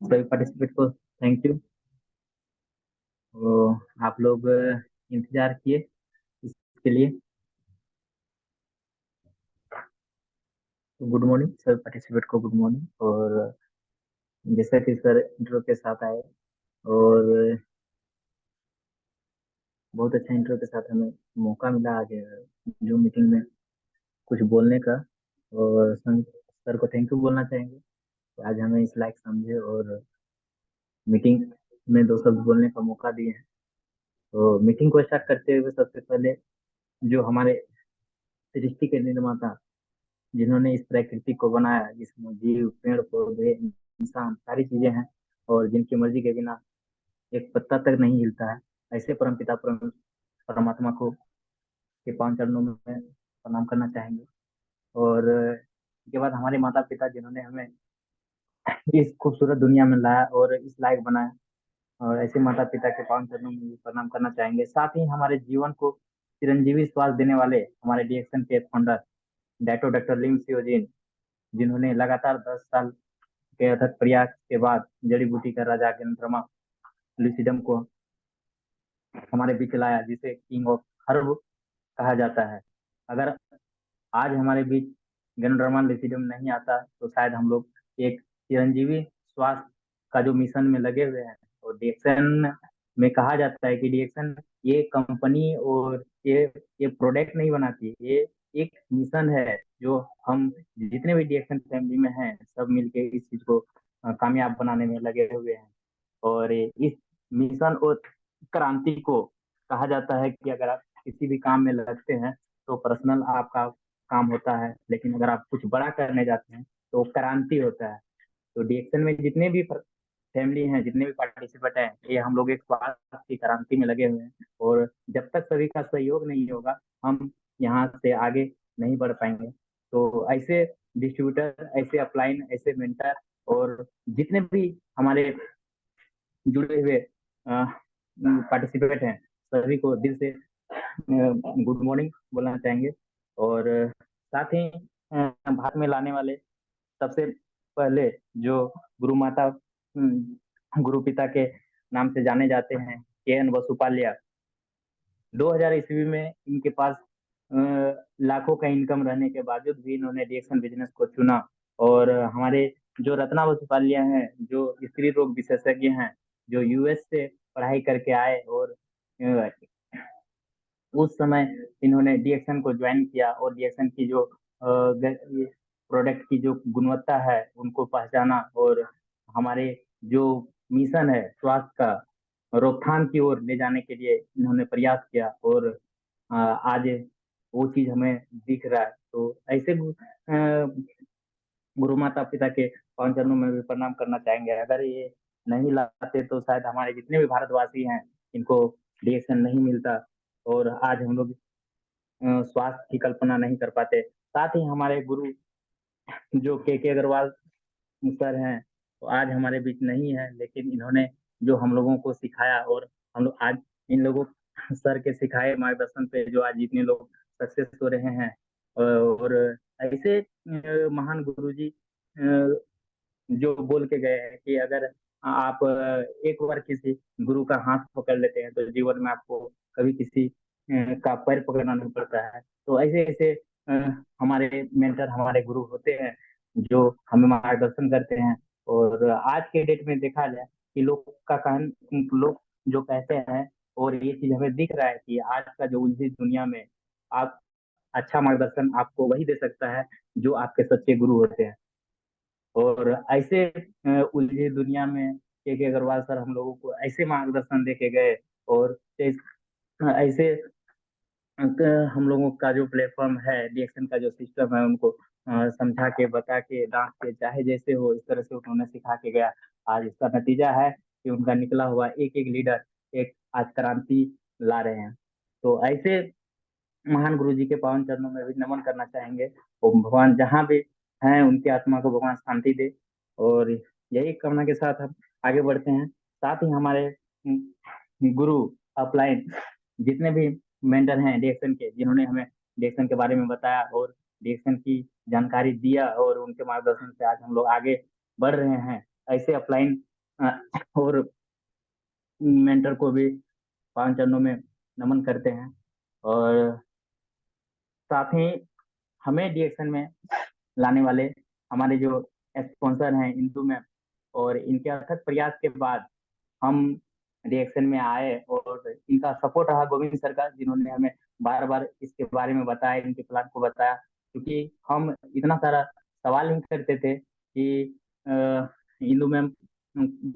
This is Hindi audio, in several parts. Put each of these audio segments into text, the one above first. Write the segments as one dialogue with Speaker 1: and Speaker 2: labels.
Speaker 1: सभी पार्टिसिपेट को थैंक यू। तो आप लोग इंतजार किए इसके लिए। तो गुड मॉर्निंग सभी पार्टिसिपेट को, गुड मॉर्निंग। और जैसा कि सर इंट्रो के साथ आए, और बहुत अच्छा इंट्रो के साथ हमें मौका मिला आज जो मीटिंग में कुछ बोलने का। और सर को थैंक यू बोलना चाहेंगे कि आज हमें इस लायक समझे और मीटिंग में दो शब्द बोलने का मौका दिए हैं। तो मीटिंग को स्टार्ट करते हुए सबसे पहले जो हमारे सृष्टि के निर्माता, जिन्होंने इस प्रकृति को बनाया, जिसमें जीव, पेड़ पौधे, इंसान सारी चीजें हैं, और जिनकी मर्जी के बिना एक पत्ता तक नहीं हिलता है, ऐसे परमपिता परमात्मा को के पांच चरणों में प्रणाम करना चाहेंगे। और इसके बाद हमारे माता पिता, जिन्होंने हमें इस खूबसूरत दुनिया में लाया और इस लायक बनाया, और ऐसे माता पिता के पावन चरणों में भी प्रणाम करना चाहेंगे। साथ ही हमारे जीवन को चिरंजीवी श्वास देने वाले हमारे डीएक्सन के फाउंडर डॉक्टर लिम सियोजिन, जिन्होंने लगातार 10 साल के अथक प्रयास के बाद जड़ी बूटी का राजा गेंद्रमा लुसिडम को हमारे बीच लाया, जिसे किंग ऑफ हर्ब कहा जाता है। अगर आज हमारे बीच गेंद्रमा लुसिडम नहीं आता तो शायद हम लोग एक चिरंजीवी स्वास्थ्य का जो मिशन में लगे हुए हैं। और डीएक्सन में कहा जाता है कि डीएक्सन ये कंपनी और ये प्रोडक्ट नहीं बनाती, ये एक मिशन है जो हम जितने भी डीएक्सन फैमिली में हैं सब मिलके इस चीज को कामयाब बनाने में लगे हुए हैं। और इस मिशन और क्रांति को कहा जाता है कि अगर आप किसी भी काम में लगते हैं तो पर्सनल आपका काम होता है, लेकिन अगर आप कुछ बड़ा करने जाते हैं तो क्रांति होता है। तो डीएक्सन में जितने भी फैमिली हैं, जितने भी पार्टिसिपेंट हैं, ये हम लोग एक स्वास्थ्य की क्रांति में लगे हुए हैं। और जब तक सभी का सहयोग नहीं होगा, हम यहाँ से आगे नहीं बढ़ पाएंगे। तो ऐसे डिस्ट्रीब्यूटर, ऐसे अपलाइन, ऐसे मेंटर और जितने भी हमारे जुड़े हुए पार्टिसिपेंट हैं, सभी को दिल से गुड मॉर्निंग बोलना चाहेंगे। और साथ ही भारत में लाने वाले सबसे पहले जो गुरु माता, गुरु पिता के नाम से जाने जाते हैं, के एन वसुपाल्या, 2000 ईस्वी में इनके पास लाखों का इनकम रहने के बावजूद भी इन्होंने डीएक्शन बिजनेस को चुना। और हमारे जो रत्ना वसुपाल्या हैं, जो स्त्री रोग विशेषज्ञ हैं, जो यूएस से पढ़ाई करके आए, और उस समय इन्होंने डीएक्शन को ज्वाइन किया और डीएक्शन की जो प्रोडक्ट की जो गुणवत्ता है उनको पहचाना, और हमारे जो मिशन है स्वास्थ्य का रोकथाम की ओर ले जाने के लिए इन्होंने प्रयास किया। और आज वो चीज हमें दिख रहा है। तो ऐसे गुरु माता पिता के पावन चरणों में भी प्रणाम करना चाहेंगे। अगर ये नहीं लाते तो शायद हमारे जितने भी भारतवासी हैं, इनको डीएक्शन नहीं मिलता और आज हम लोग स्वास्थ्य की कल्पना नहीं कर पाते। साथ ही हमारे गुरु जो के अग्रवाल सर हैं, तो आज हमारे बीच नहीं है, लेकिन इन्होंने जो हम लोगों को सिखाया, और हम लोग आज इन लोगों सर के सिखाए मार्गदर्शन पे जो आज इतने लोग सक्सेस हो रहे हैं। और ऐसे महान गुरु जी जो बोल के गए हैं कि अगर आप एक बार किसी गुरु का हाथ पकड़ लेते हैं तो जीवन में आपको कभी किसी का पैर पकड़ना नहीं पड़ता है। तो ऐसे ऐसे हमारे मेंटर, हमारे गुरु होते हैं जो हमें मार्गदर्शन करते हैं। और आज के डेट में देखा जाए कि लोग जो कहते हैं, और ये चीज हमें दिख रहा है कि आज का जो उलझी दुनिया में आप अच्छा मार्गदर्शन आपको वही दे सकता है जो आपके सच्चे गुरु होते हैं। और ऐसे उलझी दुनिया में के अग्रवाल सर हम लोगों को ऐसे मार्गदर्शन दे के गए, और ऐसे हम लोगों का जो प्लेटफॉर्म है, रिएक्शन का जो सिस्टम है, उनको समझा के, बता के, डांट के, चाहे जैसे हो इस तरह से उन्होंने सिखा के गया। आज इसका नतीजा है कि उनका निकला हुआ एक एक लीडर एक आज क्रांति ला रहे हैं। तो ऐसे महान गुरु जी के पावन चरणों में भी नमन करना चाहेंगे। और भगवान जहाँ भी हैं उनकी आत्मा को भगवान शांति दे। और यही कामना के साथ हम आगे बढ़ते हैं। साथ ही हमारे गुरु अपलाइन जितने भी मेंटर हैं डिएक्शन के, जिन्होंने हमें डिएक्शन के बारे में बताया और डिएक्शन की जानकारी दिया, और उनके मार्गदर्शन से आज हम लोग आगे बढ़ रहे हैं। ऐसे अपलाइन और मेंटर को भी पांच चरणों में नमन करते हैं। और साथ ही हमें डीएक्शन में लाने वाले हमारे जो स्पॉन्सर हैं इंदू में, और इनके अथक प्रयास के बाद हम रिएक्शन में आए, और इनका सपोर्ट रहा गोविंद सर का, जिन्होंने हमें बार बार इसके बारे में बताया, इनके प्लान को बताया। क्योंकि हम इतना सारा सवाल नहीं करते थे कि इंदू मैम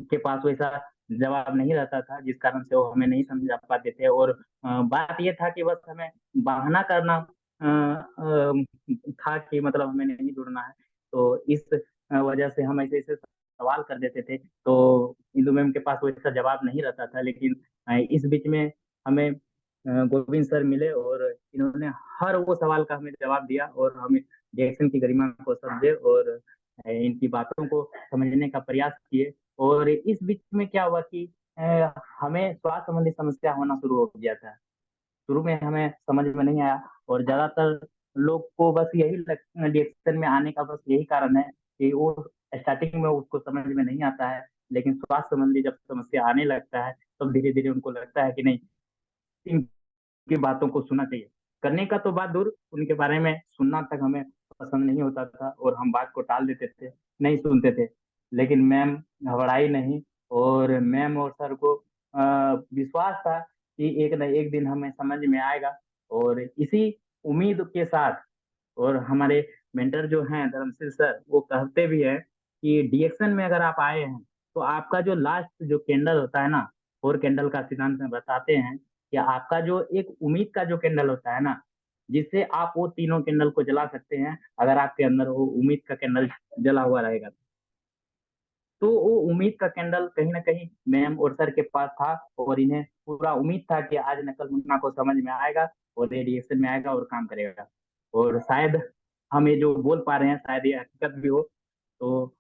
Speaker 1: के पास वैसा जवाब नहीं रहता था, जिस कारण से वो हमें नहीं समझा पाते थे। और बात ये था कि बस हमें बहाना करना था कि मतलब हमें नहीं जुड़ना है। तो इस वजह से हम ऐसे ऐसे सवाल कर देते थे, तो इंदु मैम के पास वैसा जवाब नहीं रहता था। लेकिन इस बीच में हमें गोविंद सर मिले, और इन्होंने हर वो सवाल का हमें जवाब दिया, और हमें जैक्सन की गरिमा को समझे, और इनकी बातों को समझने का प्रयास किए। और इस बीच में क्या हुआ कि हमें स्वास्थ्य संबंधी समस्या होना शुरू हो गया था। शुरू में हमें समझ में नहीं आया, और ज्यादातर लोग को बस यही रिएक्शन में आने का बस यही कारण है कि वो स्टार्टिंग में उसको समझ में नहीं आता है। लेकिन स्वास्थ्य संबंधी जब समस्या आने लगता है, तब धीरे धीरे उनको लगता है कि नहीं, इनकी बातों को सुनना चाहिए। करने का तो बात दूर, उनके बारे में सुनना तक हमें पसंद नहीं होता था, और हम बात को टाल देते थे, नहीं सुनते थे। लेकिन मैम घबराई नहीं, और मैम और सर को विश्वास था कि एक न एक दिन हमें समझ में आएगा। और इसी उम्मीद के साथ, और हमारे मेंटर जो हैं धर्मशील सर, वो कहते भी है कि डीएक्शन में अगर आप आए हैं, तो आपका जो लास्ट जो कैंडल होता है ना, फोर कैंडल का सिद्धांत में बताते हैं कि आपका जो एक उम्मीद का जो कैंडल होता है ना, जिससे आप वो तीनों कैंडल को जला सकते हैं, अगर आपके अंदर वो उम्मीद का कैंडल जला हुआ रहेगा। तो वो उम्मीद का कैंडल कहीं ना कहीं मैम और सर के पास था, और इन्हें पूरा उम्मीद था कि आज नकल मुन्ना को समझ में आएगा, और ये रिएक्शन में आएगा और काम करेगा। और शायद हम ये जो बोल पा रहे हैं, शायद ये हकीकत भी हो। तो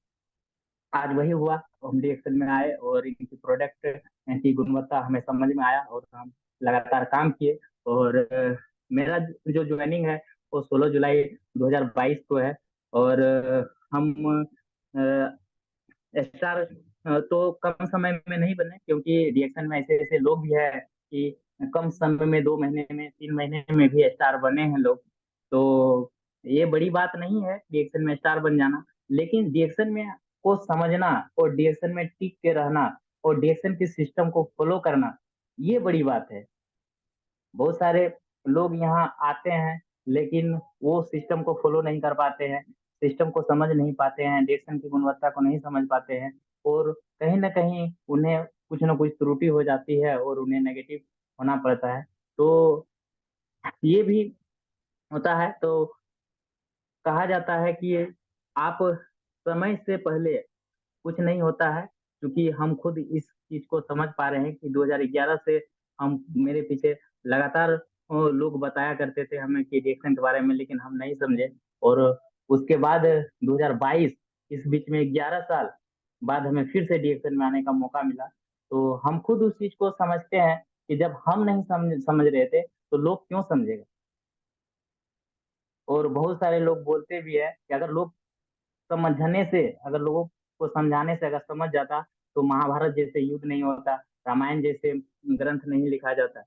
Speaker 1: आज वही हुआ, हम रिएक्शन में आए, और इनकी प्रोडक्ट की गुणवत्ता हमें समझ में आया, और हम लगातार काम किए। और मेरा जो ज्वाइनिंग है वो 16 जुलाई 2022 को है। और हम स्टार तो कम समय में नहीं बने, क्योंकि रिएक्शन में ऐसे ऐसे लोग भी है कि कम समय में, 2 महीने में, 3 महीने में भी स्टार बने हैं लोग। तो ये बड़ी बात नहीं है रिएक्शन में स्टार बन जाना। लेकिन रिएक्शन में को समझना, और रिएक्शन में टिक के रहना, और रिएक्शन के सिस्टम को फॉलो करना, ये बड़ी बात है। बहुत सारे लोग यहाँ आते हैं, लेकिन वो सिस्टम को फॉलो नहीं कर पाते हैं, सिस्टम को समझ नहीं पाते हैं, रिएक्शन की गुणवत्ता को नहीं समझ पाते हैं। और कहीं ना कहीं उन्हें कुछ ना कुछ त्रुटि हो जाती है, और उन्हें नेगेटिव होना पड़ता है। तो ये भी होता है। तो कहा जाता है कि आप समय से पहले कुछ नहीं होता है, क्योंकि हम खुद इस चीज को समझ पा रहे हैं कि 2011 से हम मेरे पीछे लगातार लोग बताया करते थे हमें कि रिएक्शन के बारे में, लेकिन हम नहीं समझे। और उसके बाद 2022, इस बीच में 11 साल बाद हमें फिर से रिएक्शन में आने का मौका मिला। तो हम खुद उस चीज को समझते हैं कि जब हम नहीं समझ रहे थे, तो लोग क्यों समझेगा। और बहुत सारे लोग बोलते भी है कि अगर लोग समझने से, अगर लोगों को समझाने से अगर समझ जाता, तो महाभारत जैसे युद्ध नहीं होता, रामायण जैसे ग्रंथ नहीं लिखा जाता।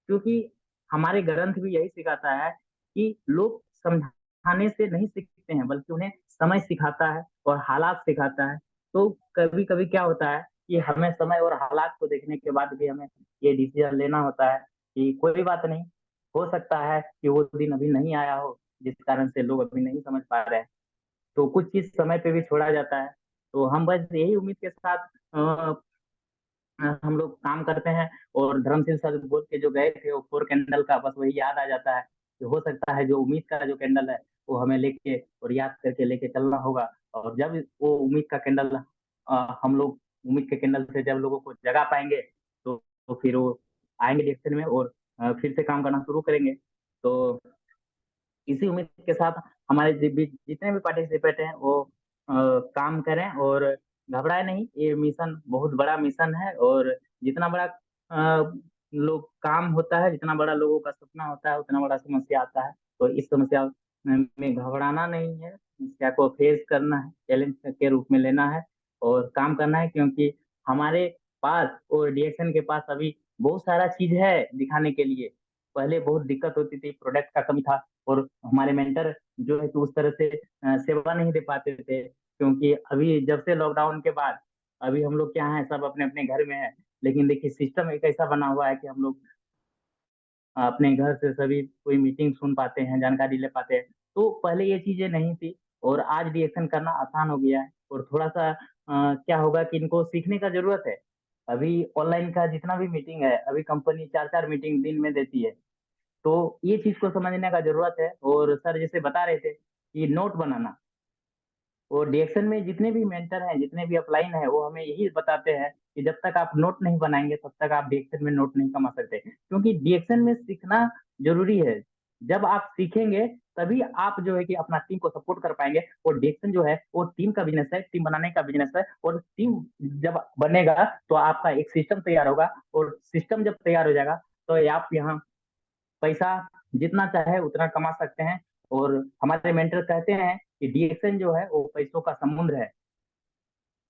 Speaker 1: क्योंकि हमारे ग्रंथ भी यही सिखाता है कि लोग समझाने से नहीं सीखते हैं, बल्कि उन्हें समय सिखाता है और हालात सिखाता है। तो कभी कभी क्या होता है कि हमें समय और हालात को देखने के बाद भी हमें ये डिसीजन लेना होता है कि कोई बात नहीं, हो सकता है कि वो दिन अभी नहीं आया हो, जिस कारण से लोग अभी नहीं समझ पा रहे हैं। तो कुछ चीज समय पे भी छोड़ा जाता है। तो हम बस यही उम्मीद के साथ हम लोग काम करते हैं। और धर्मशील सर बोल के जो गए थे वो फोर कैंडल का, बस वही याद आ जाता है कि हो सकता है जो उम्मीद का जो कैंडल है, वो हमें लेके और याद करके लेके चलना होगा। और जब वो उम्मीद का कैंडल हम लोग उम्मीद के कैंडल से जब लोगों को जगा पाएंगे, तो फिर वो आएंगे रिएक्शन में, और फिर से काम करना शुरू करेंगे। तो इसी उम्मीद के साथ हमारे बीच जितने भी पार्टिसिपेट हैं वो काम करें, और घबराए नहीं। ये मिशन बहुत बड़ा मिशन है, और जितना बड़ा लोग काम होता है, जितना बड़ा लोगों का सपना होता है, उतना बड़ा समस्या आता है। तो इस समस्या में घबराना नहीं है, समस्या को फेस करना है, चैलेंज के रूप में लेना है। और काम करना है, क्योंकि हमारे पास और डीएक्सन के पास अभी बहुत सारा चीज है दिखाने के लिए। पहले बहुत दिक्कत होती थी, प्रोडक्ट का कमी था, और हमारे मेंटर जो है कि उस तरह से सेवा नहीं दे पाते थे, क्योंकि अभी जब से लॉकडाउन के बाद अभी हम लोग क्या है, सब अपने अपने घर में है। लेकिन देखिए, सिस्टम एक ऐसा बना हुआ है कि हम लोग अपने घर से सभी कोई मीटिंग सुन पाते हैं, जानकारी ले पाते हैं। तो पहले ये चीजें नहीं थी, और आज रिएक्शन करना आसान हो गया है। और थोड़ा सा क्या होगा कि इनको सीखने का जरूरत है। अभी ऑनलाइन का जितना भी मीटिंग है, अभी कंपनी चार चार मीटिंग दिन में देती है। तो ये चीज को समझने का जरूरत है। और सर जैसे बता रहे थे कि नोट बनाना, और डीएक्शन में जितने भी मेंटर हैं, जितने भी अपलाइन हैं, वो हमें यही बताते हैं कि जब तक आप नोट नहीं बनाएंगे तब तक आप डीएक्शन में नोट नहीं कमा सकते, क्योंकि डीएक्शन में सीखना जरूरी है। जब आप सीखेंगे तभी आप जो है कि अपना टीम को सपोर्ट कर पाएंगे। और डीएक्शन जो है वो टीम का बिजनेस है, टीम बनाने का बिजनेस है। और टीम जब बनेगा तो आपका एक सिस्टम तैयार होगा, और सिस्टम जब तैयार हो जाएगा तो आप यहाँ पैसा जितना चाहे उतना कमा सकते हैं। और हमारे मेंटर कहते हैं कि डीएक्शन जो है वो पैसों का समुद्र है।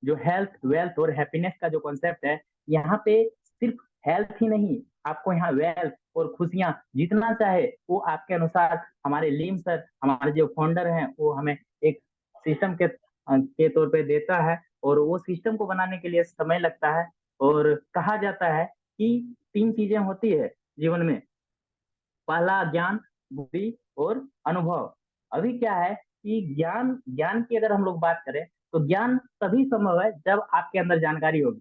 Speaker 1: जो हेल्थ, वेल्थ और हैप्पीनेस का जो कॉन्सेप्ट है, यहाँ पे सिर्फ हेल्थ ही नहीं, आपको यहाँ वेल्थ और खुशियां जितना चाहे वो आपके अनुसार हमारे लीम सर, हमारे जो फाउंडर हैं, वो हमें एक सिस्टम के तौर पे देता है। और वो सिस्टम को बनाने के लिए समय लगता है। और कहा जाता है कि तीन चीजें होती है जीवन में। पहला ज्ञान, बुद्धि और अनुभव। अभी क्या है कि ज्ञान ज्ञान की अगर हम लोग बात करें, तो ज्ञान तभी संभव है जब आपके अंदर जानकारी होगी।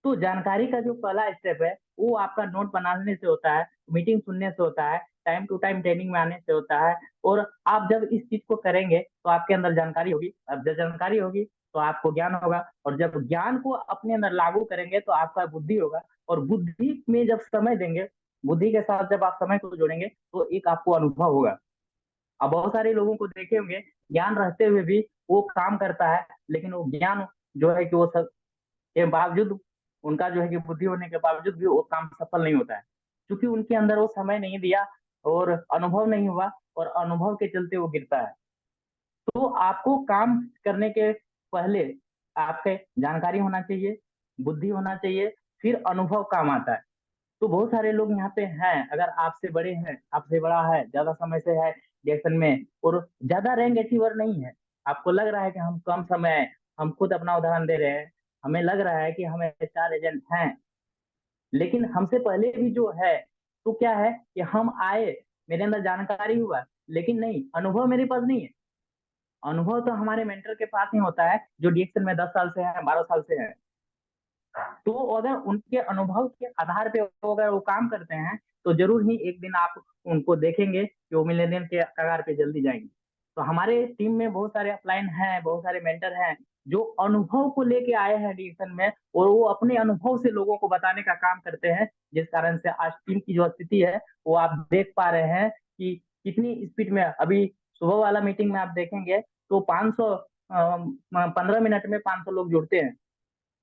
Speaker 1: तो जानकारी का जो पहला स्टेप है वो आपका नोट बनाने से होता है, मीटिंग सुनने से होता है, टाइम टू टाइम ट्रेनिंग में आने से होता है। और आप जब इस चीज को करेंगे तो आपके अंदर जानकारी होगी। अब जब जानकारी होगी तो आपको ज्ञान होगा, और जब ज्ञान को अपने अंदर लागू करेंगे तो आपका बुद्धि होगा। और बुद्धि में जब समय देंगे, बुद्धि के साथ जब आप समय को जोड़ेंगे तो एक आपको अनुभव होगा। अब बहुत सारे लोगों को देखे होंगे, ज्ञान रहते हुए भी वो काम करता है, लेकिन वो ज्ञान जो है कि वो सब के बावजूद, उनका जो है कि बुद्धि होने के बावजूद भी वो काम सफल नहीं होता है, क्योंकि उनके अंदर वो समय नहीं दिया और अनुभव नहीं हुआ, और अनुभव के चलते वो गिरता है। तो आपको काम करने के पहले आपके जानकारी होना चाहिए, बुद्धि होना चाहिए, फिर अनुभव काम आता है। तो बहुत सारे लोग यहाँ पे हैं, अगर आपसे बड़े हैं, आपसे बड़ा है, ज्यादा समय से है रिएक्शन में, और ज्यादा रैंक अचीवर नहीं है। आपको लग रहा है कि हम कम समय, हम खुद अपना उदाहरण दे रहे हैं, हमें लग रहा है कि हमें चार एजेंट हैं, लेकिन हमसे पहले भी जो है, तो क्या है कि हम आए, मेरे अंदर जानकारी हुआ, लेकिन नहीं, अनुभव मेरे पास नहीं है। अनुभव तो हमारे मेंटर के पास ही होता है, जो डीएक्शन में 10 साल से है, 12 साल से है। तो अगर उनके अनुभव के आधार पे वो अगर वो काम करते हैं, तो जरूर ही एक दिन आप उनको देखेंगे कि वो मिलेनियम के कगार पे जल्दी जाएंगे। तो हमारे टीम में बहुत सारे अपलाइन हैं, बहुत सारे मेंटर हैं, जो अनुभव को लेके आए हैं डिवीजन में, और वो अपने अनुभव से लोगों को बताने का काम करते हैं। जिस कारण से आज टीम की जो स्थिति है वो आप देख पा रहे हैं कि कितनी स्पीड में। अभी सुबह वाला मीटिंग में आप देखेंगे तो 500, 15 मिनट में 500 लोग जुड़ते हैं।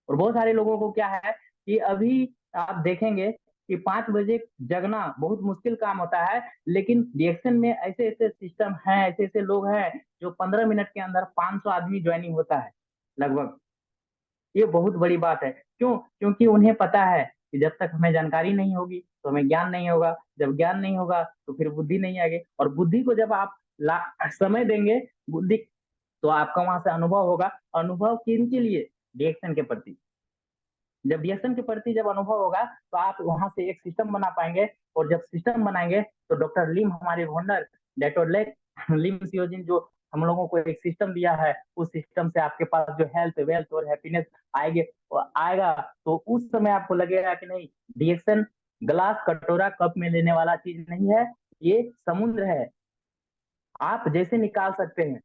Speaker 1: और बहुत सारे लोगों को क्या है कि अभी आप देखेंगे कि 5 बजे जगना बहुत मुश्किल काम होता है, लेकिन रिएक्शन में ऐसे ऐसे सिस्टम हैं, ऐसे ऐसे लोग हैं जो 15 मिनट के अंदर 500 आदमी ज्वाइनिंग होता है लगभग। ये बहुत बड़ी बात है। क्यों? क्योंकि उन्हें पता है कि जब तक हमें जानकारी नहीं होगी तो हमें ज्ञान नहीं होगा, जब ज्ञान नहीं होगा तो फिर बुद्धि नहीं आएगी, और बुद्धि को जब आप समय देंगे, बुद्धि, तो आपका वहां से अनुभव होगा। अनुभव किन के लिए? रिएक्शन के प्रति। जब डीएक्शन के प्रति जब अनुभव होगा तो आप वहां से एक सिस्टम बना पाएंगे। और जब सिस्टम बनाएंगे तो डॉक्टर लिम, हमारे फाउंडर, डॉक्टर लिम सियोजिन, जो हम लोगों को एक सिस्टम दिया है, उस सिस्टम से आपके पास जो हेल्थ, वेल्थ और हैप्पीनेस आएंगे आएगा, तो उस समय आपको लगेगा कि नहीं, डीएक्शन ग्लास, कटोरा, कप में लेने वाला चीज नहीं है, ये समुद्र है, आप जैसे निकाल सकते हैं।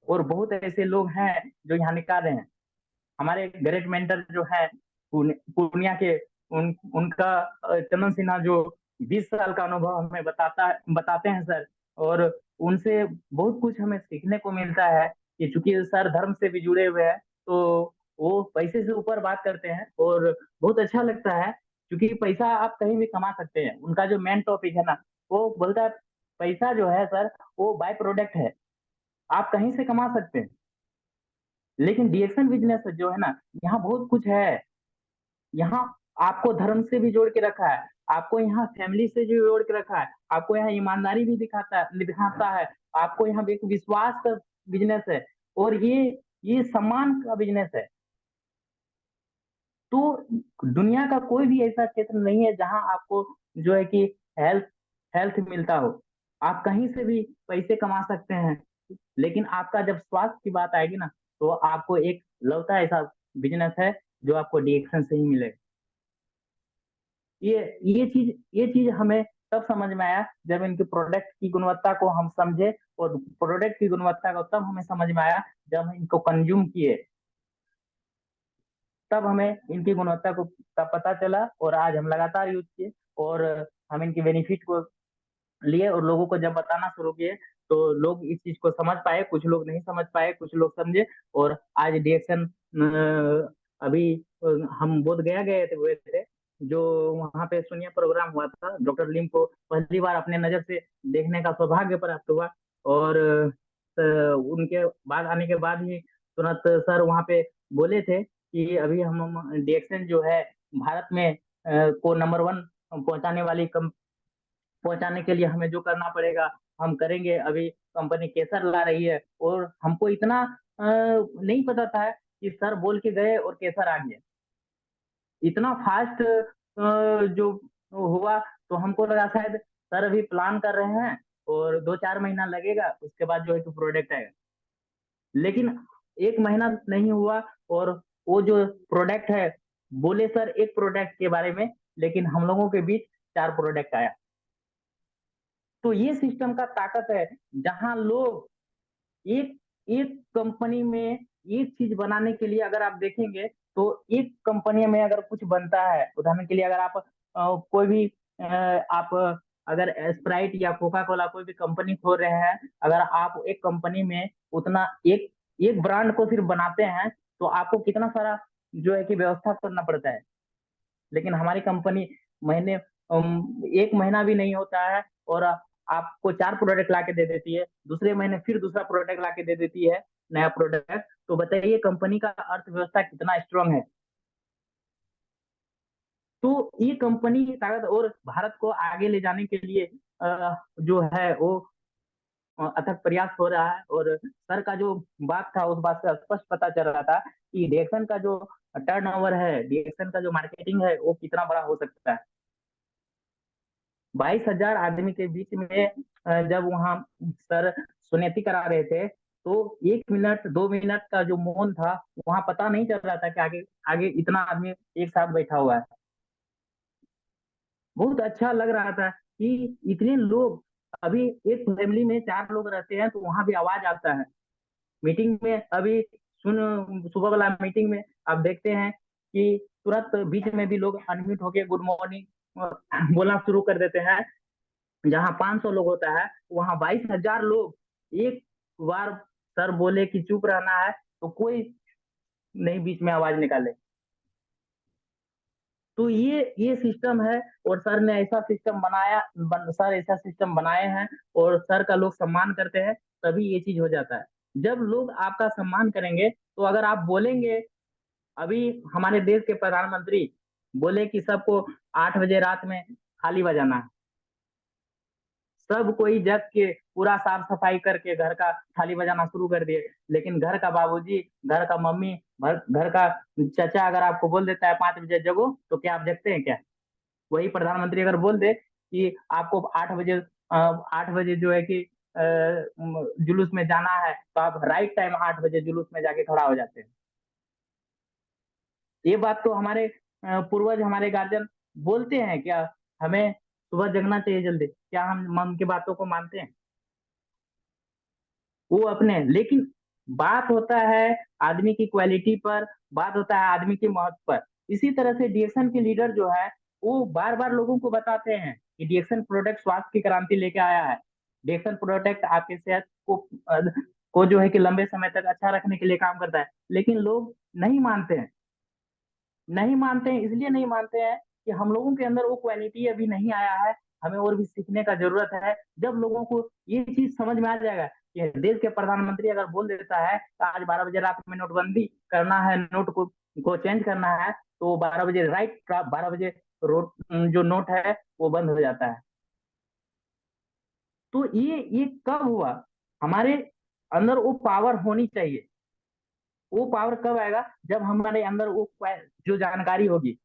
Speaker 1: और बहुत ऐसे लोग हैं जो यहाँ निकाल रहे हैं। हमारे ग्रेट मेंटर जो है पूर्णिया के, उनका चंदन सिन्हा, जो 20 साल का अनुभव हमें बताते हैं सर। और उनसे बहुत कुछ हमें सीखने को मिलता है कि चूंकि सर धर्म से भी जुड़े हुए हैं, तो वो पैसे से ऊपर बात करते हैं, और बहुत अच्छा लगता है। क्योंकि पैसा आप कहीं भी कमा सकते हैं, उनका जो मेन टॉपिक है ना, वो बोलता है पैसा जो है सर वो बाय प्रोडक्ट है, आप कहीं से कमा सकते हैं। लेकिन डीएक्शन बिजनेस जो है ना, यहाँ बहुत कुछ है। यहाँ आपको धर्म से भी जोड़ के रखा है, आपको यहाँ फैमिली से भी जोड़ के रखा है, आपको यहाँ ईमानदारी भी दिखाता है, आपको यहाँ एक विश्वास का बिजनेस है, और ये सम्मान का बिजनेस है। तो दुनिया का कोई भी ऐसा क्षेत्र नहीं है जहां आपको जो है कि हेल्थ हेल्थ मिलता हो। आप कहीं से भी पैसे कमा सकते हैं, लेकिन आपका जब स्वास्थ्य की बात आएगी ना, तो आपको एक लौता ऐसा बिजनेस है जो आपको डीएक्शन से ही मिलेगा। ये ये चीज हमें तब समझ में आया जब इनके प्रोडक्ट की गुणवत्ता को हम समझे, और प्रोडक्ट की गुणवत्ता को तब हमें समझ में आया जब हम इनको कंज्यूम किए, तब हमें इनकी गुणवत्ता को तब पता चला, और आज हम लगातार यूज किए, और हम इनके बेनिफिट को लिए और लोगों को जब बताना शुरू किए, तो लोग इस चीज को समझ पाए, कुछ लोग नहीं समझ पाए, कुछ लोग समझे। और आज डीएक्शन अभी हम बोध गया गए थे, हुए थे, जो वहाँ पे सुनिया प्रोग्राम हुआ था, डॉक्टर लिम को पहली बार अपने नजर से देखने का सौभाग्य प्राप्त हुआ। और उनके बाद आने के बाद ही तुरंत सर वहाँ पे बोले थे कि अभी हम डीएक्शन जो है भारत में को नंबर वन पहुंचाने वाली पहुंचाने के लिए हमें जो करना पड़ेगा हम करेंगे। अभी कंपनी केसर ला रही है, और हमको इतना नहीं पता था कि सर बोल के गए और केसर आ गया, इतना फास्ट जो हुआ। तो हमको लगा शायद सर अभी प्लान कर रहे हैं और 2-4 महीना लगेगा, उसके बाद जो है कि प्रोडक्ट आएगा। लेकिन 1 महीना नहीं हुआ, और वो जो प्रोडक्ट है, बोले सर एक प्रोडक्ट के बारे में, लेकिन हम लोगों के बीच 4 प्रोडक्ट आया। तो ये सिस्टम का ताकत है, जहां लोग एक एक कंपनी में एक चीज बनाने के लिए, अगर आप देखेंगे तो एक कंपनी में अगर कुछ बनता है, उदाहरण के लिए अगर आप कोई भी आप अगर स्प्राइट या कोका कोला कोई भी कंपनी खोल रहे हैं, अगर आप एक कंपनी में उतना एक एक ब्रांड को सिर्फ बनाते हैं, तो आपको कितना सारा जो है कि व्यवस्था करना पड़ता है। लेकिन हमारी कंपनी महीने 1 महीना भी नहीं होता है, और आपको 4 प्रोडक्ट ला के दे देती है, दूसरे महीने फिर दूसरा प्रोडक्ट ला के दे देती है, नया प्रोडक्ट। तो बताइए कंपनी का अर्थव्यवस्था कितना स्ट्रांग है। तो ये कंपनी की ताकत, और भारत को आगे ले जाने के लिए जो है वो अथक प्रयास हो रहा है। और सर का जो बात था, उस बात से स्पष्ट पता चल रहा था कि डीएक्शन का जो टर्नओवर है, डीएक्शन का जो मार्केटिंग है, वो कितना बड़ा हो सकता है। 22,000 आदमी के बीच में जब वहाँ सर सुनेती करा रहे थे, तो 1 मिनट 2 मिनट का जो मौन था, वहां पता नहीं चल रहा था कि आगे आगे इतना आदमी एक साथ बैठा हुआ है। बहुत अच्छा लग रहा था कि इतने लोग, अभी एक फैमिली में 4 लोग रहते हैं तो वहां भी आवाज आता है। मीटिंग में अभी सुन सुबह वाला मीटिंग में आप देखते हैं कि तुरंत बीच में भी लोग अनम्यूट होके गुड मॉर्निंग बोलना शुरू कर देते हैं। जहाँ 500 लोग होता है, वहाँ 22,000 लोग एक बार सर बोले कि चुप रहना है, तो कोई नहीं बीच में आवाज निकाले। तो ये सिस्टम है, और सर ने ऐसा सिस्टम सर ऐसा सिस्टम बनाए हैं, और सर का लोग सम्मान करते हैं, तभी ये चीज हो जाता है। जब लोग आपका सम्मान करेंगे, तो अगर आप बोलेंगे, अभी हमारे देश के प्रधानमंत्री बोले कि सबको 8 बजे रात में थाली बजाना है, सब कोई जग के पूरा साफ सफाई करके घर का थाली बजाना शुरू कर दिए। लेकिन घर का बाबूजी, घर का मम्मी, घर का चाचा अगर आपको बोल देता है 5 बजे जगो, तो क्या आप जगते हैं क्या? वही प्रधानमंत्री अगर बोल दे कि आपको 8 बजे 8 बजे जो है कि जुलूस में जाना है, तो आप राइट टाइम 8 बजे जुलूस में जाके खड़ा हो जाते हैं। ये बात तो हमारे पूर्वज, हमारे गार्जियन बोलते हैं क्या? हमें सुबह जगना चाहिए जल्दी, क्या हम उनकी बातों को मानते हैं? वो अपने, लेकिन बात होता है आदमी की क्वालिटी पर, बात होता है आदमी के महत्व पर। इसी तरह से डीएक्शन के लीडर जो है, वो बार बार लोगों को बताते हैं कि डीएक्शन प्रोडक्ट स्वास्थ्य की क्रांति लेके आया है। डीएक्शन प्रोडक्ट आपके सेहत को जो है कि लंबे समय तक अच्छा रखने के लिए काम करता है। लेकिन लोग नहीं मानते हैं, नहीं मानते हैं, इसलिए नहीं मानते हैं कि हम लोगों के अंदर वो क्वालिटी अभी नहीं आया है। हमें और भी सीखने का जरूरत है। जब लोगों को ये चीज समझ में आ जाएगा कि देश के प्रधानमंत्री अगर बोल देता है कि आज 12 बजे रात में नोटबंदी करना है, नोट को चेंज करना है, तो 12 बजे राइट, 12 बजे रोड जो नोट है वो बंद हो जाता है। तो ये कब हुआ? हमारे अंदर वो पावर होनी चाहिए। वो पावर कब आएगा? जब हमारे अंदर वो जो जानकारी होगी,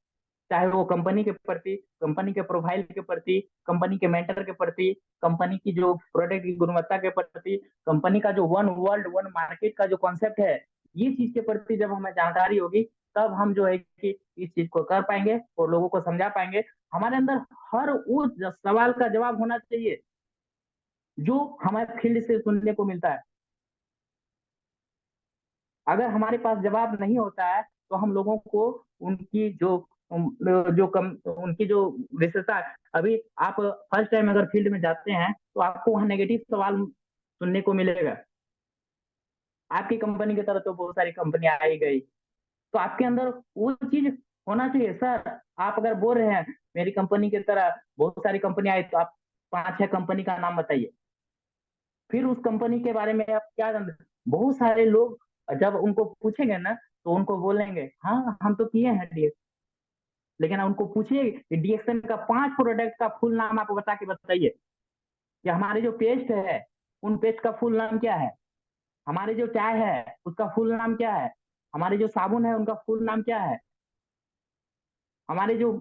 Speaker 1: चाहे वो कंपनी के प्रति, कंपनी के प्रोफाइल के प्रति, कंपनी के मेंटर के प्रति, कंपनी की जो प्रोडक्ट की गुणवत्ता के प्रति, कंपनी का जो वन वर्ल्ड वन मार्केट का जो कॉन्सेप्ट है, ये चीज के प्रति जब हमें जानकारी होगी, तब हम जो है कि इस चीज को कर पाएंगे और लोगों को समझा पाएंगे। हमारे अंदर हर उस सवाल का जवाब होना चाहिए जो हमारे फील्ड से सुनने को मिलता है। अगर हमारे पास जवाब नहीं होता है, तो हम लोगों को उनकी जो कम उनकी जो विशेषता, अभी आप फर्स्ट टाइम अगर फील्ड में जाते हैं तो आपको वहाँ नेगेटिव सवाल सुनने को मिलेगा। आपकी कंपनी की तरफ तो बहुत सारी कंपनी आई गई, तो आपके अंदर वो चीज होना चाहिए। सर, आप अगर बोल रहे हैं मेरी कंपनी की तरह बहुत सारी कंपनी आई, तो आप 5-6 कंपनी का नाम बताइए। फिर उस कंपनी के बारे में आप क्या जानते हैं? बहुत सारे लोग जब उनको पूछेंगे ना, तो उनको बोलेंगे हाँ हम तो किए हैं डीएक्स। लेकिन आप उनको पूछिए कि डीएक्सन का 5 प्रोडक्ट का फुल नाम आप बता के बताइए कि हमारे जो पेस्ट है उन पेस्ट का फुल नाम क्या है, हमारे जो चाय है उसका फुल नाम क्या है, हमारे जो साबुन है उनका फुल नाम क्या है, हमारे जो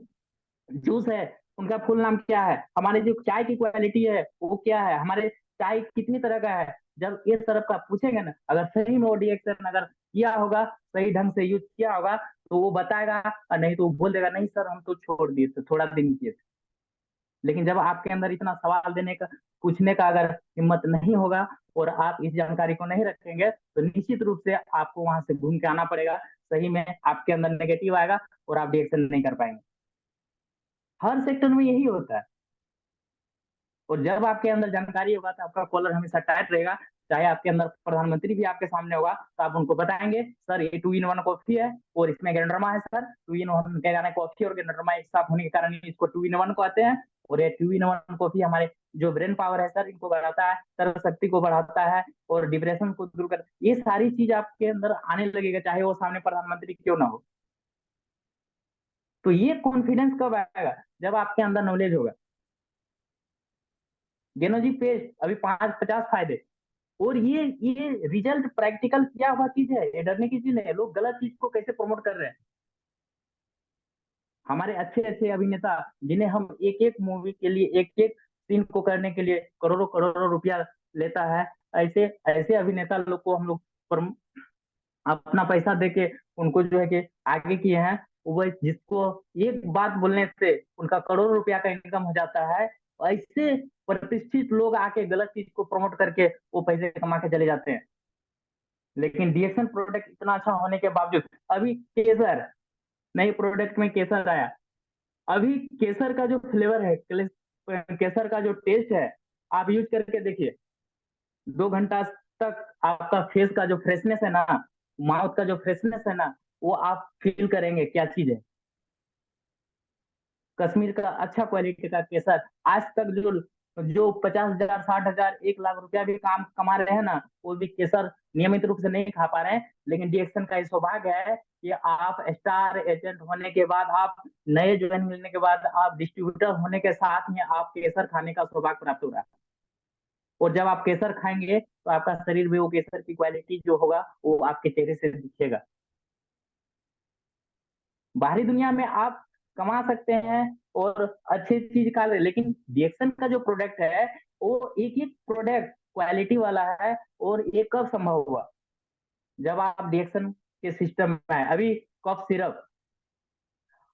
Speaker 1: जूस है उनका फुल नाम क्या है, हमारे जो चाय की क्वालिटी है वो क्या है, हमारे चाय कितनी तरह का है। जब ये तरफ का पूछेंगे ना, अगर सही में वो रिएक्शन अगर किया होगा, सही ढंग से यूज किया होगा, तो वो बताएगा, और नहीं तो वो बोल देगा नहीं सर हम तो छोड़ दिए थे, थोड़ा दिन किए थे। लेकिन जब आपके अंदर इतना सवाल देने का, पूछने का अगर हिम्मत नहीं होगा और आप इस जानकारी को नहीं रखेंगे, तो निश्चित रूप से आपको वहां से घूम के आना पड़ेगा। सही में आपके अंदर नेगेटिव आएगा और आप रिएक्शन नहीं कर पाएंगे। हर सेक्टर में यही होता है। और जब आपके अंदर जानकारी होगा, तो आपका कॉलर हमेशा टाइट रहेगा। चाहे आपके अंदर प्रधानमंत्री भी आपके सामने होगा, तो आप उनको बताएंगे सर ये 2 in 1 कॉफी है और इसमें ग्रेंडरमा है सर। 2 in 1 क्या जाना, कॉफी और ग्रेंडरमा एक साथ होने के कारण इसको 2 in 1 कहते हैं। और ये 2 in 1 कॉफी हमारे जो ब्रेन पावर है सर, इनको बढ़ाता है, सर्व शक्ति को बढ़ाता है और डिप्रेशन को दूर कर, ये सारी चीज आपके अंदर आने लगेगा, चाहे वो सामने प्रधानमंत्री क्यों ना हो। तो ये कॉन्फिडेंस कब आएगा? जब आपके अंदर नॉलेज होगा। गेनोजी पेज अभी 5-50 फायदे, और ये रिजल्ट प्रैक्टिकल किया हुआ चीज है, ये डरने की चीज नहीं है। लोग गलत चीज को कैसे प्रमोट कर रहे हैं। हमारे अच्छे अच्छे अभिनेता, जिन्हें हम एक एक मूवी के लिए, एक एक सीन को करने के लिए करोड़ों करोड़ों रुपया लेता है, ऐसे ऐसे अभिनेता लोग को हम लोग अपना पैसा देके उनको जो है कि आगे किए हैं। वो जिसको एक बात बोलने से उनका करोड़ों रुपया का इनकम हो जाता है, ऐसे प्रतिष्ठित लोग आके गलत चीज को प्रमोट करके वो पैसे कमा के चले जाते हैं। लेकिन डीएक्सन प्रोडक्ट इतना अच्छा होने के बावजूद, अभी केसर, नई प्रोडक्ट में केसर आया, अभी केसर का जो फ्लेवर है, केसर का जो टेस्ट है, आप यूज करके देखिए। 2 घंटा तक आपका फेस का जो फ्रेशनेस है ना, माउथ का जो फ्रेशनेस है ना, वो आप फील करेंगे क्या चीज है। कश्मीर का अच्छा क्वालिटी का केसर, आज तक जो जो 50,000, 60,000, 1 लाख रुपया भी काम कमा रहे हैं ना, वो भी केसर नियमित रूप से नहीं खा पा रहे हैं। लेकिन डीएक्शन का ये सौभाग्य है कि आप स्टार एजेंट होने के बाद, आप नए ज्वाइन मिलने के बाद, आप डिस्ट्रीब्यूटर होने के साथ ही आप केसर खाने का सौभाग्य प्राप्त हो रहा है। और जब आप केसर खाएंगे, तो आपका शरीर भी वो केसर की क्वालिटी जो होगा वो आपके चेहरे से दिखेगा। बाहरी दुनिया में आप कमा सकते हैं और अच्छी चीज का, लेकिन रिएक्शन का जो प्रोडक्ट है, वो एक एक प्रोडक्ट क्वालिटी वाला है। और ये कब संभव हुआ? जब आप रिएक्शन के सिस्टम में है। अभी कफ सिरप,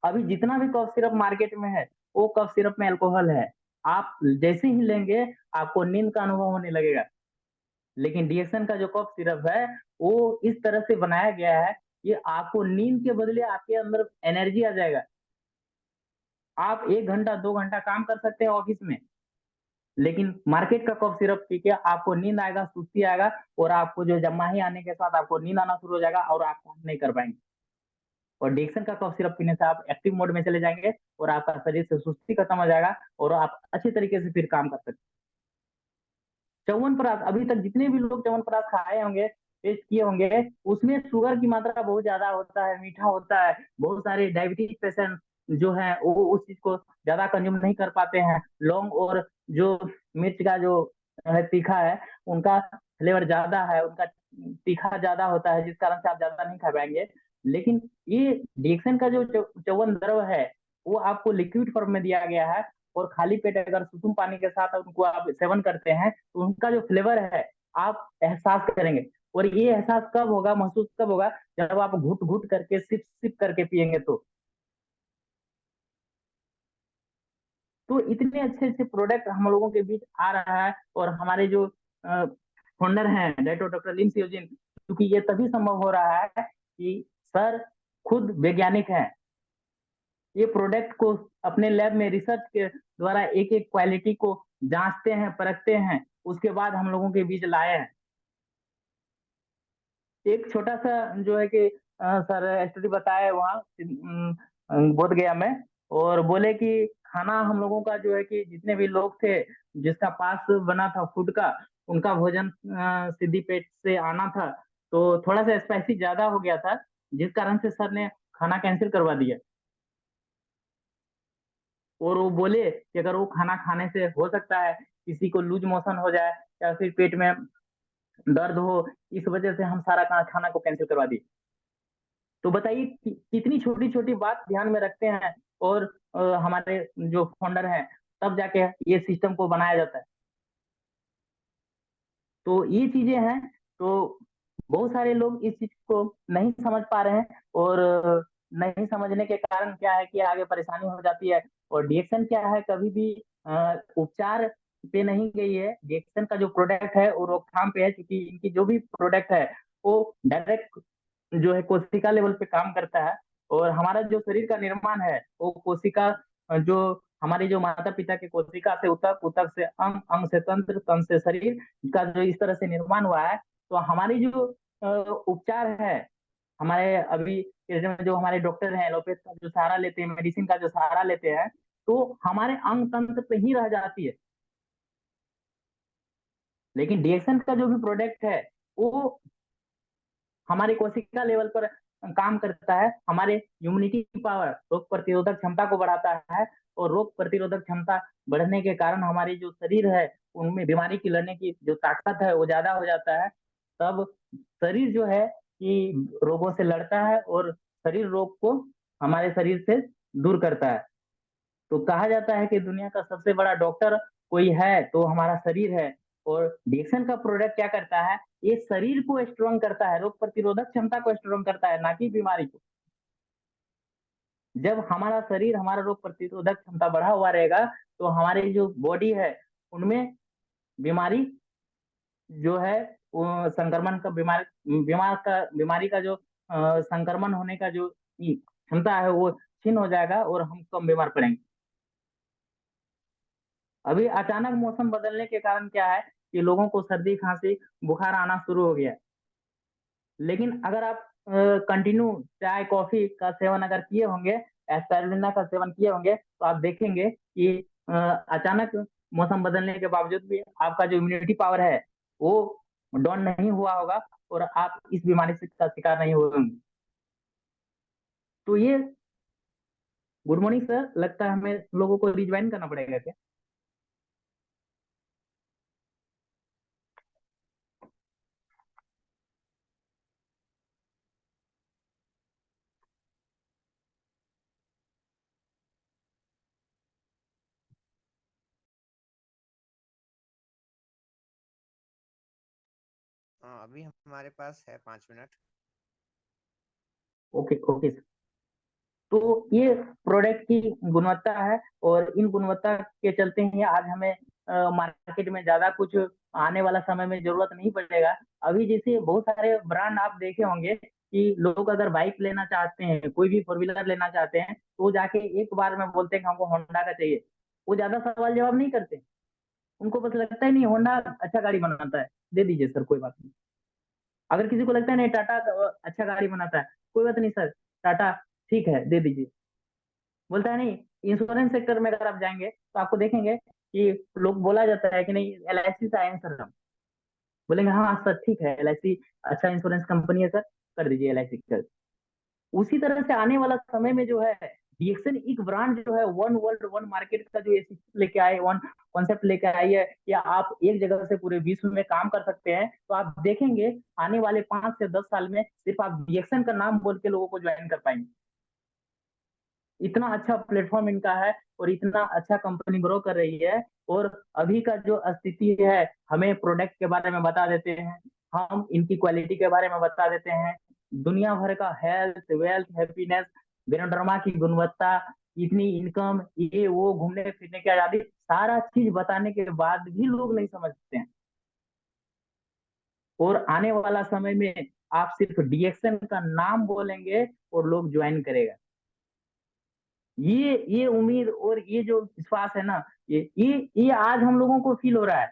Speaker 1: अभी जितना भी कफ सिरप मार्केट में है, वो कफ सिरप में अल्कोहल है। आप जैसे ही लेंगे, आपको नींद का अनुभव होने लगेगा। लेकिन डीएक्सन का जो कफ सिरप है, वो इस तरह से बनाया गया है कि आपको नींद के बदले आपके अंदर एनर्जी आ जाएगा। आप 1 घंटा 2 घंटा काम कर सकते हैं ऑफिस में, लेकिन मार्केट का कफ सिरप पी के आपको नींद आएगा, सुस्ती आएगा, और आपको जो जम्माही आने के साथ आपको नींद आना शुरू हो जाएगा और आप काम नहीं कर पाएंगे। और डिक्सन का कफ सिरप पीने से आप एक्टिव मोड में चले जाएंगे और आपका शरीर से सुस्ती खत्म हो जाएगा और आप अच्छी तरीके से फिर काम कर सकते हैं। च्यवनप्राश, अभी तक जितने भी लोग च्यवनप्राश खाए होंगे, टेस्ट किए होंगे, उसमें शुगर की मात्रा बहुत ज्यादा होता है, मीठा होता है। बहुत सारे डायबिटीज पेशेंट जो है वो उस चीज को ज्यादा कंज्यूम नहीं कर पाते हैं। लौंग और जो मिर्च का जो है तीखा है, उनका फ्लेवर ज्यादा है, उनका तीखा ज्यादा होता है, जिस कारण से आप ज्यादा नहीं खा पाएंगे। लेकिन ये डिएक्सन का जो च्यवन द्रव है, वो आपको लिक्विड फॉर्म में दिया गया है। और खाली पेट अगर सुसुम पानी के साथ उनको आप सेवन करते हैं, तो उनका जो फ्लेवर है आप एहसास करेंगे। और ये एहसास कब होगा, महसूस कब होगा, जब आप घुट घुट करके सिप सिप करके पियेंगे तो इतने अच्छे अच्छे प्रोडक्ट हम लोगों के बीच आ रहा है। और हमारे जो फाउंडर हैं डॉक्टर लिन सियोजिन, क्योंकि ये तभी संभव हो रहा है कि सर खुद वैज्ञानिक हैं। ये प्रोडक्ट को अपने लैब में रिसर्च के द्वारा एक एक क्वालिटी को जांचते हैं, परखते हैं, उसके बाद हम लोगों के बीच लाए हैं। एक छोटा सा जो है कि सर स्टडी बताए वहाँ बोध गया में, और बोले कि खाना हम लोगों का जो है कि जितने भी लोग थे, जिसका पास बना था फूड का, उनका भोजन सीधी पेट से आना था। तो थोड़ा सा स्पाइसी ज्यादा हो गया था, जिस कारण से सर ने खाना कैंसिल करवा दिया। और वो बोले कि अगर वो खाना खाने से हो सकता है किसी को लूज मोशन हो जाए या फिर पेट में दर्द हो, इस वजह से हम सारा खाना को कैंसिल करवा दिए। तो बताइए कितनी छोटी छोटी बात ध्यान में रखते हैं। और हमारे जो फाउंडर हैं, तब जाके ये सिस्टम को बनाया जाता है। तो ये चीजें हैं। तो बहुत सारे लोग इस चीज को नहीं समझ पा रहे हैं। और नहीं समझने के कारण क्या है कि आगे परेशानी हो जाती है। और डिएक्शन क्या है, कभी भी उपचार पे नहीं गई है। डिएक्शन का जो प्रोडक्ट है वो रोकथाम पे है, क्योंकि इनकी जो भी प्रोडक्ट है वो डायरेक्ट जो है कोशिका लेवल पे काम करता है। और हमारा जो शरीर का निर्माण है वो कोशिका जो हमारी जो माता पिता के कोशिका से उतक, उतक से अंग, अंग से तंत्र, तंत्र से शरीर का जो इस तरह से निर्माण हुआ है। तो हमारी जो उपचार है, हमारे अभी के जो हमारे डॉक्टर हैं एलोपैथ का जो सहारा लेते हैं, मेडिसिन का जो सहारा लेते हैं, तो हमारे अंग तंत्र पे ही रह जाती है। लेकिन डीएक्सन का जो भी प्रोडक्ट है वो हमारे कोशिका लेवल पर काम करता है, हमारे इम्यूनिटी पावर, रोग प्रतिरोधक क्षमता को बढ़ाता है। और रोग प्रतिरोधक क्षमता बढ़ने के कारण हमारी जो शरीर है उनमें बीमारी की लड़ने की जो ताकत है वो ज्यादा हो जाता है। तब शरीर जो है कि रोगों से लड़ता है, और शरीर रोग को हमारे शरीर से दूर करता है। तो कहा जाता है कि दुनिया का सबसे बड़ा डॉक्टर कोई है तो हमारा शरीर है। और डिएक्सन का प्रोडक्ट क्या करता है, ये शरीर को स्ट्रॉन्ग करता है, रोग प्रतिरोधक क्षमता को स्ट्रॉन्ग करता है, ना कि बीमारी को। जब हमारा शरीर, हमारा रोग प्रतिरोधक क्षमता बढ़ा हुआ रहेगा, तो हमारी जो बॉडी है उनमें बीमारी जो है वो संक्रमण का बीमारी का जो संक्रमण होने का जो क्षमता है वो क्षीण हो जाएगा, और हम कम बीमार पड़ेंगे। अभी अचानक मौसम बदलने के कारण क्या है कि लोगों को सर्दी खांसी बुखार आना शुरू हो गया है। लेकिन अगर आप कंटिन्यू चाय कॉफी का सेवन अगर किए होंगे, एस्पिरुलिना का सेवन किए होंगे, तो आप देखेंगे कि अचानक मौसम बदलने के बावजूद भी आपका जो इम्यूनिटी पावर है वो डाउन नहीं हुआ होगा, और आप इस बीमारी से का शिकार नहीं हुए होंगे। तो ये, गुड मॉर्निंग सर, लगता है हमें लोगों को रिज्वाइन करना पड़ेगा क्या?
Speaker 2: हाँ, अभी हमारे पास है 5 मिनट।
Speaker 1: Okay okay. तो ये प्रोडक्ट की गुणवत्ता है, और इन गुणवत्ता के चलते ही आज हमें मार्केट में ज्यादा कुछ आने वाला समय में जरूरत नहीं पड़ेगा। अभी जैसे बहुत सारे ब्रांड आप देखे होंगे कि लोग अगर बाइक लेना चाहते हैं, कोई भी फोर व्हीलर लेना चाहते हैं, तो वो जाके एक बार में बोलते हैं कि हमको होंडा का चाहिए। वो ज्यादा सवाल जवाब नहीं करते, उनको बस लगता है नहीं होंडा अच्छा गाड़ी बनाता है, दे दीजिए सर कोई बात नहीं। अगर किसी को लगता है नहीं टाटा अच्छा गाड़ी बनाता है, कोई बात नहीं सर, टाटा ठीक है दे दीजिए। बोलता है नहीं इंश्योरेंस सेक्टर में अगर आप जाएंगे तो आपको देखेंगे कि लोग बोला जाता है कि नहीं LIC से आए हैं सर हम, बोलेंगे हाँ सर ठीक है LIC अच्छा इंश्योरेंस कंपनी है सर, कर दीजिए LIC कर। उसी तरह से आने वाला समय में जो है डीएक्सन एक ब्रांड जो है वन वर्ल्ड वन मार्केट का जो ये सिस्टम लेके आए, वन कॉन्सेप्ट लेके आई है कि आप एक जगह से पूरे विश्व में काम कर सकते हैं, तो आप देखेंगे आने वाले 5 से 10 साल में सिर्फ आप डीएक्सन का नाम बोल के लोगों को ज्वाइन कर पाएंगे। इतना अच्छा प्लेटफॉर्म इनका है और इतना अच्छा कंपनी ग्रो कर रही है। और अभी का जो स्थिति है, हमें प्रोडक्ट के बारे में बता देते हैं, हम इनकी क्वालिटी के बारे में बता देते हैं, दुनिया भर का हेल्थ वेल्थ हैप्पीनेस, गैनोडर्मा की गुणवत्ता, इतनी इनकम, ये वो घूमने फिरने की आजादी, सारा चीज बताने के बाद भी लोग नहीं समझते हैं। और आने वाला समय में आप सिर्फ डीएक्सन का नाम बोलेंगे और लोग ज्वाइन करेगा। ये उम्मीद और ये जो विश्वास है ना, ये आज हम लोगों को फील हो रहा है।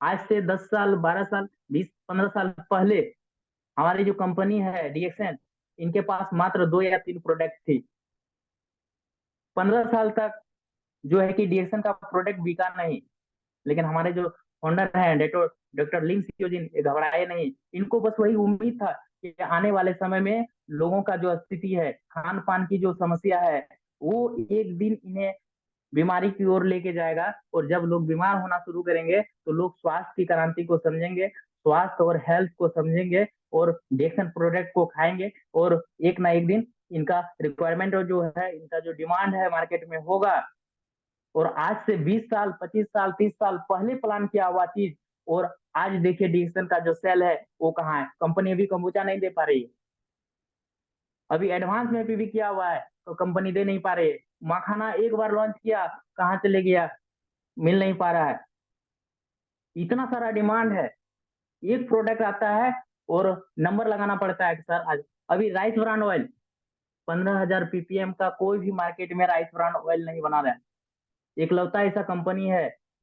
Speaker 1: आज से 10 साल 12 साल 20 15 साल पहले हमारी जो कंपनी है डीएक्सन, इनके पास मात्र 2 या 3 प्रोडक्ट थी। 15 साल तक जो है कि डीएक्सन का प्रोडक्ट बिका नहीं। लेकिन हमारे जो फाउंडर हैं डॉक्टर डॉक्टर लिंग सियोजिन, ये घबराए नहीं। इनको बस वही उम्मीद था कि आने वाले समय में लोगों का जो स्थिति है, खान पान की जो समस्या है, वो एक दिन इन्हें बीमारी की ओर लेके जाएगा। और जब लोग बीमार होना शुरू करेंगे तो लोग स्वास्थ्य की क्रांति को समझेंगे, स्वास्थ्य और हेल्थ को समझेंगे और डेक्सन प्रोडक्ट को खाएंगे। और एक ना एक दिन इनका रिक्वायरमेंट जो है, इनका जो डिमांड है मार्केट में होगा। और आज से 20 साल 25 साल 30 साल पहले प्लान किया हुआ चीज, और आज देखिए डिसीजन का जो सेल है वो कहाँ है। कंपनी अभी कंबूचा नहीं दे पा रही है, अभी एडवांस में भी किया हुआ है तो कंपनी दे नहीं पा रही है। मखाना एक बार लॉन्च किया, कहाँ चले गया, मिल नहीं पा रहा है। इतना सारा डिमांड है, एक प्रोडक्ट आता है और नंबर लगाना पड़ता है कि सर आज। अभी राइस ब्रांड ऑयल 15,000 PPM का कोई भी मार्केट में राइस ब्रांड ऑयल नहीं बना रहा है। एकलौता ऐसा कंपनी है